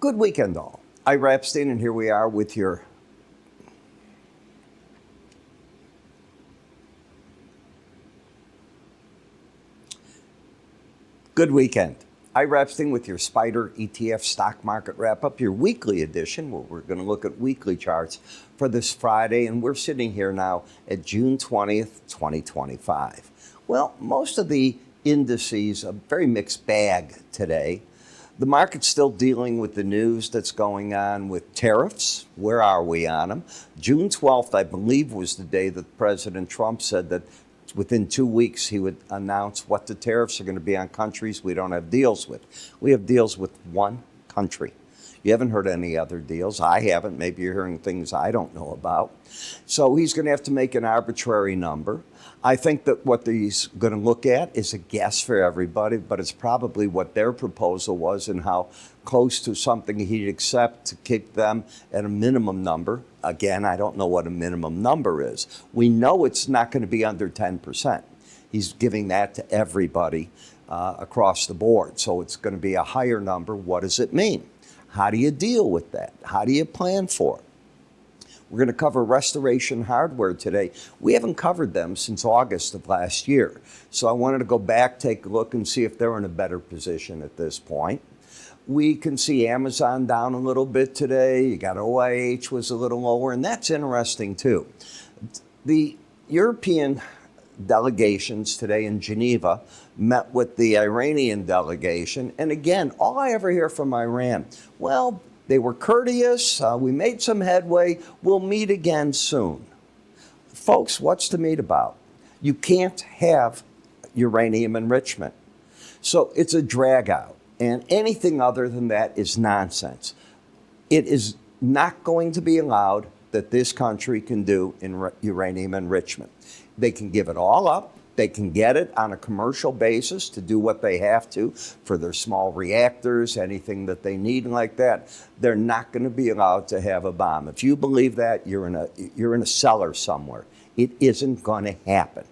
Good weekend, all. Ira Epstein, and here we are with your good weekend. Ira Epstein with your SPDR ETF stock market wrap-up, your weekly edition, where we're going to look at weekly charts for this Friday, and we're sitting here now at June 20th, 2025. Well, most of the indices, a very mixed bag today. The market's still dealing with the news that's going on with tariffs. Where are we on them? June 12th, I believe, was the day that President Trump said that within 2 weeks he would announce what the tariffs are going to be on countries we don't have deals with. We have deals with one country. You haven't heard any other deals. I haven't. Maybe you're hearing things I don't know about. So he's going to have to make an arbitrary number. I think that what he's going to look at is a guess for everybody, but it's probably what their proposal was and how close to something he'd accept to keep them at a minimum number. Again, I don't know what a minimum number is. We know it's not going to be under 10%. He's giving that to everybody across the board. So it's going to be a higher number. What does it mean? How do you deal with that? How do you plan for it? We're going to cover Restoration Hardware today. We haven't covered them since August of last year. So I wanted to go back, take a look, and see if they're in a better position at this point. We can see Amazon down a little bit today. You got OIH was a little lower, and that's interesting too. The European delegations today in Geneva met with the Iranian delegation. And again, all I ever hear from Iran, well, they were courteous, we made some headway, we'll meet again soon. Folks, what's to meet about? You can't have uranium enrichment. So it's a drag out, and anything other than that is nonsense. It is not going to be allowed that this country can do in uranium enrichment. They can give it all up. They can get it on a commercial basis to do what they have to for their small reactors, anything that they need like that. They're not going to be allowed to have a bomb. If you believe that, you're in a cellar somewhere. It isn't going to happen.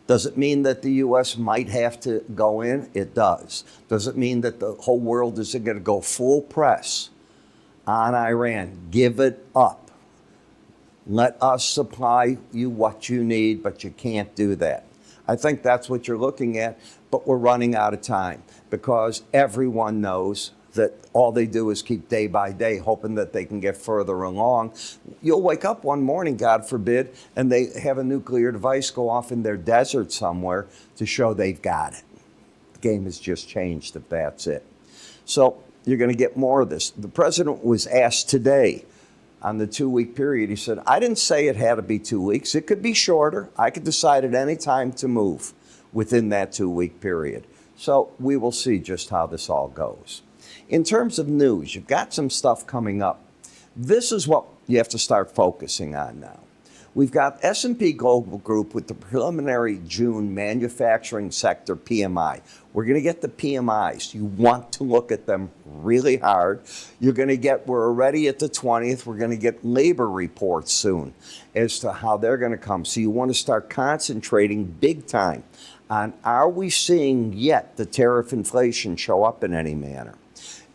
Does it mean that the U.S. might have to go in? It does. Does it mean that the whole world isn't going to go full press on Iran? Give it up. Let us supply you what you need, but you can't do that. I think that's what you're looking at, but we're running out of time because everyone knows that all they do is keep day by day hoping that they can get further along. You'll wake up one morning, God forbid, and they have a nuclear device go off in their desert somewhere to show they've got it. The game has just changed if that's it. So you're going to get more of this. The president was asked today, on the 2-week period, he said, I didn't say it had to be 2 weeks. It could be shorter. I could decide at any time to move within that 2-week period. So we will see just how this all goes. In terms of news, you've got some stuff coming up. This is what you have to start focusing on now. We've got S&P Global Group with the preliminary June manufacturing sector PMI. We're going to get the PMIs. You want to look at them really hard. We're already at the 20th. We're going to get labor reports soon as to how they're going to come. So you want to start concentrating big time on, are we seeing yet the tariff inflation show up in any manner?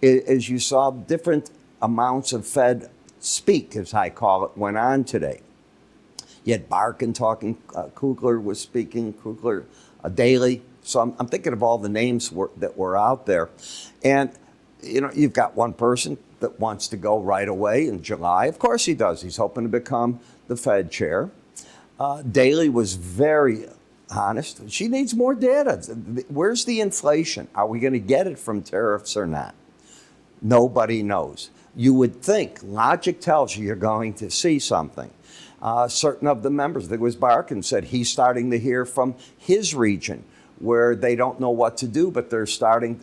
As you saw, different amounts of Fed speak, as I call it, went on today. You had Barkin talking, Kugler was speaking, Kugler daily. So I'm thinking of all the names that were out there. And, you've got one person that wants to go right away in July. Of course he does. He's hoping to become the Fed chair. Daly was very honest. She needs more data. Where's the inflation? Are we going to get it from tariffs or not? Nobody knows. You would think, logic tells you you're going to see something. Certain of the members, there was Barkin, said he's starting to hear from his region where they don't know what to do, but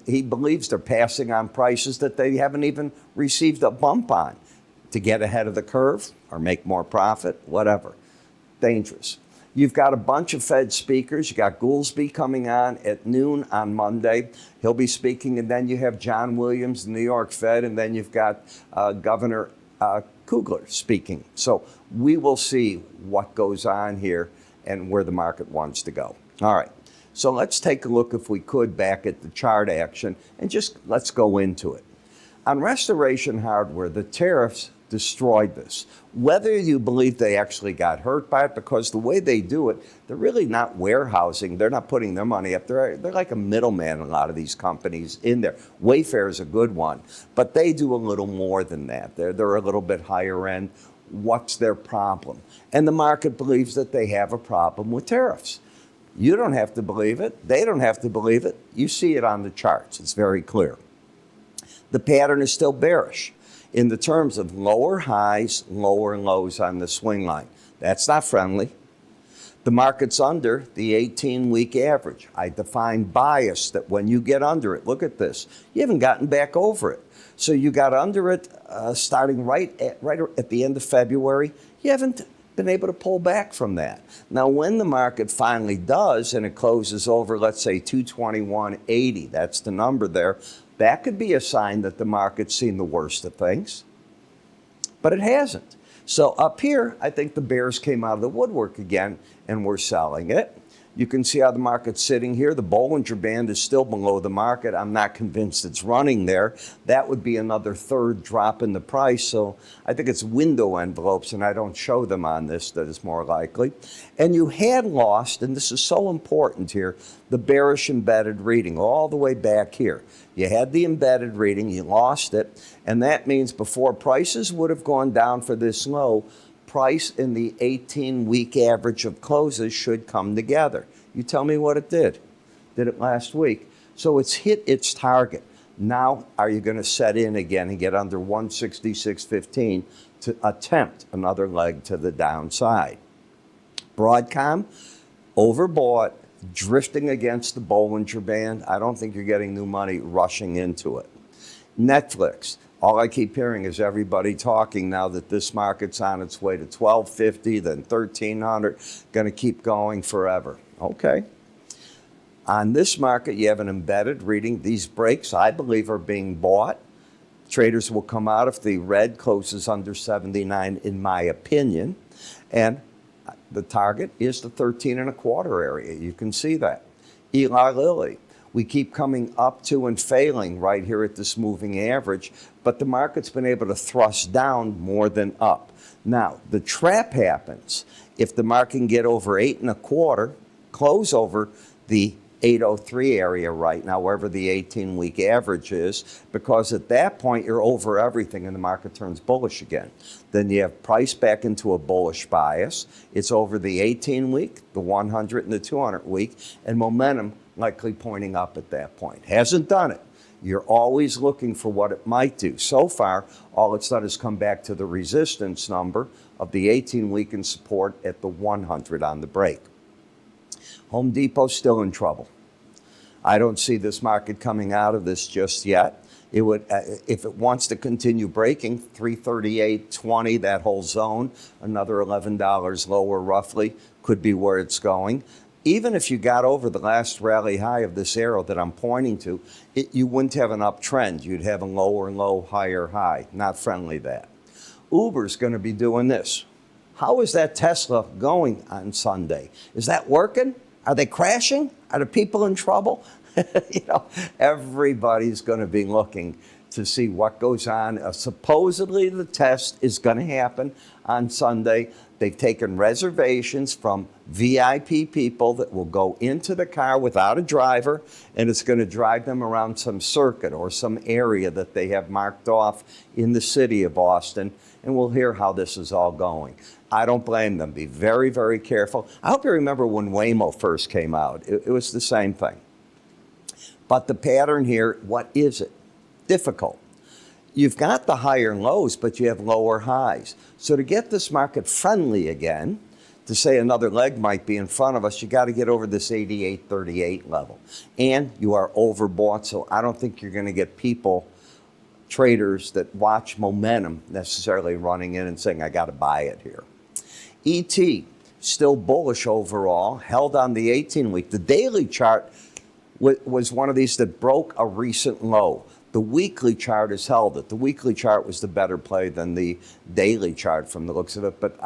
he believes they're passing on prices that they haven't even received a bump on to get ahead of the curve or make more profit, whatever. Dangerous. You've got a bunch of Fed speakers. You got Goolsbee coming on at noon on Monday. He'll be speaking, and then you have John Williams, the New York Fed, and then you've got Governor Kugler speaking. So we will see what goes on here and where the market wants to go. All right. So let's take a look, if we could, back at the chart action and just let's go into it. On Restoration Hardware, the tariffs destroyed this. Whether you believe they actually got hurt by it, because the way they do it, they're really not warehousing. They're not putting their money up. They're like a middleman in a lot of these companies in there. Wayfair is a good one, but they do a little more than that. They're a little bit higher end. What's their problem? And the market believes that they have a problem with tariffs. You don't have to believe it. They don't have to believe it. You see it on the charts. It's very clear. The pattern is still bearish in the terms of lower highs, lower lows on the swing line. That's not friendly. The market's under the 18-week average. I define bias that when you get under it, look at this, you haven't gotten back over it. So you got under it starting right at the end of February. You haven't been able to pull back from that. Now, when the market finally does and it closes over, let's say 221.80, that's the number there, that could be a sign that the market's seen the worst of things, but it hasn't. So up here, I think the bears came out of the woodwork again, and we're selling it. You can see how the market's sitting here. The Bollinger Band is still below the market. I'm not convinced it's running there. That would be another third drop in the price. So I think it's window envelopes, and I don't show them on this. That is more likely. And you had lost, and this is so important here, the bearish embedded reading all the way back here. You had the embedded reading, you lost it, and that means before prices would have gone down for this low, price in the 18-week average of closes should come together. You tell me what it did. Did it last week. So it's hit its target. Now, are you going to set in again and get under 166.15 to attempt another leg to the downside? Broadcom, overbought, drifting against the Bollinger Band. I don't think you're getting new money rushing into it. Netflix. All I keep hearing is everybody talking now that this market's on its way to 1250, then 1300, going to keep going forever. Okay. On this market, you have an embedded reading. These breaks, I believe, are being bought. Traders will come out if the red closes under 79, in my opinion. And the target is the 13 and a quarter area. You can see that. Eli Lilly. We keep coming up to and failing right here at this moving average, but the market's been able to thrust down more than up. Now, the trap happens if the market can get over 8 and a quarter, close over the 803 area right now, wherever the 18-week average is, because at that point you're over everything and the market turns bullish again. Then you have price back into a bullish bias. It's over the 18-week, the 100 and the 200-week, and momentum likely pointing up at that point. Hasn't done it. You're always looking for what it might do. So far, all it's done is come back to the resistance number of the 18-week and support at the 100 on the break. Home Depot's still in trouble. I don't see this market coming out of this just yet. It would, if it wants to continue breaking 338.20, that whole zone, another $11 lower roughly, could be where it's going. Even if you got over the last rally high of this arrow that I'm pointing to, you wouldn't have an uptrend. You'd have a lower low, higher high. Not friendly, that. Uber's going to be doing this. How is that Tesla going on Sunday? Is that working? Are they crashing? Are the people in trouble? Everybody's going to be looking to see what goes on. Supposedly the test is going to happen on Sunday. They've taken reservations from VIP people that will go into the car without a driver, and it's going to drive them around some circuit or some area that they have marked off in the city of Boston, and we'll hear how this is all going. I don't blame them. Be very, very careful. I hope you remember when Waymo first came out. It was the same thing. But the pattern here, what is it? Difficult. You've got the higher lows, but you have lower highs. So to get this market friendly again, to say another leg might be in front of us, you got to get over this 88.38 level. And you are overbought, so I don't think you're going to get people, traders that watch momentum necessarily running in and saying, I got to buy it here. ET, still bullish overall, held on the 18-week. The daily chart was one of these that broke a recent low. The weekly chart has held it. The weekly chart was the better play than the daily chart from the looks of it. But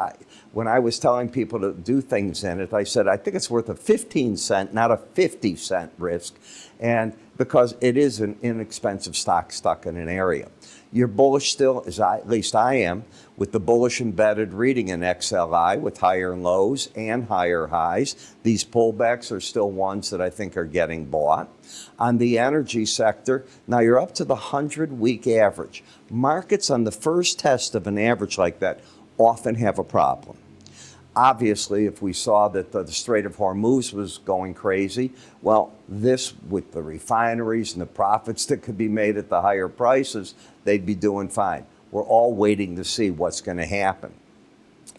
when I was telling people to do things in it, I said, I think it's worth a 15 cent, not a 50 cent risk. And because it is an inexpensive stock stuck in an area. You're bullish still, at least I am, with the bullish embedded reading in XLI with higher lows and higher highs. These pullbacks are still ones that I think are getting bought. On the energy sector, now you're up to the 100-week average. Markets on the first test of an average like that often have a problem. Obviously, if we saw that the Strait of Hormuz was going crazy, well, this, with the refineries and the profits that could be made at the higher prices, they'd be doing fine. We're all waiting to see what's going to happen.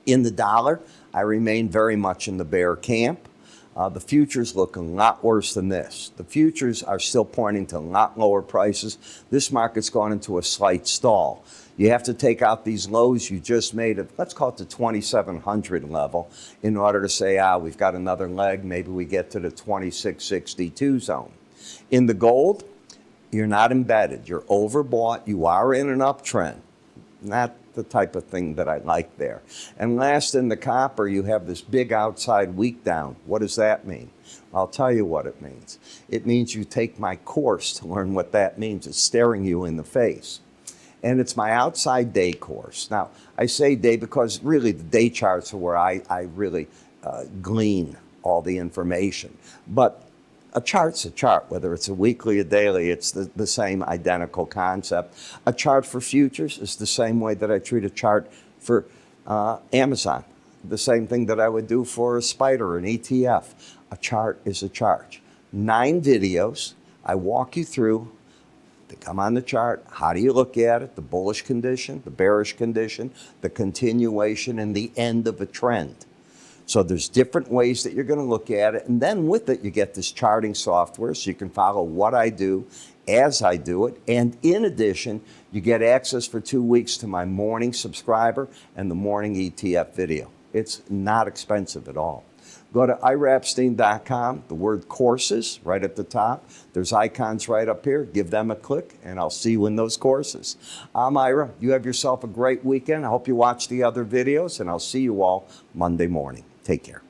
In the dollar, I remain very much in the bear camp. The futures look a lot worse than this. The futures are still pointing to a lot lower prices. This market's gone into a slight stall. You have to take out these lows you just made at, let's call it the 2,700 level, in order to say, we've got another leg. Maybe we get to the 2662 zone. In the gold, you're not embedded. You're overbought. You are in an uptrend. Not the type of thing that I like there. And last, in the copper, you have this big outside week down. What does that mean? I'll tell you what it means. It means you take my course to learn what that means. It's staring you in the face. And it's my outside day course. Now, I say day because really the day charts are where I really glean all the information. But a chart's a chart, whether it's a weekly or daily, it's the same identical concept. A chart for futures is the same way that I treat a chart for Amazon. The same thing that I would do for a SPDR, an ETF. A chart is a chart. 9 videos, I walk you through. They come on the chart. How do you look at it? The bullish condition, the bearish condition, the continuation, and the end of a trend. So there's different ways that you're going to look at it. And then with it, you get this charting software so you can follow what I do as I do it. And in addition, you get access for 2 weeks to my morning subscriber and the morning ETF video. It's not expensive at all. Go to iraepstein.com, the word courses right at the top. There's icons right up here. Give them a click, and I'll see you in those courses. I'm Ira. You have yourself a great weekend. I hope you watch the other videos, and I'll see you all Monday morning. Take care.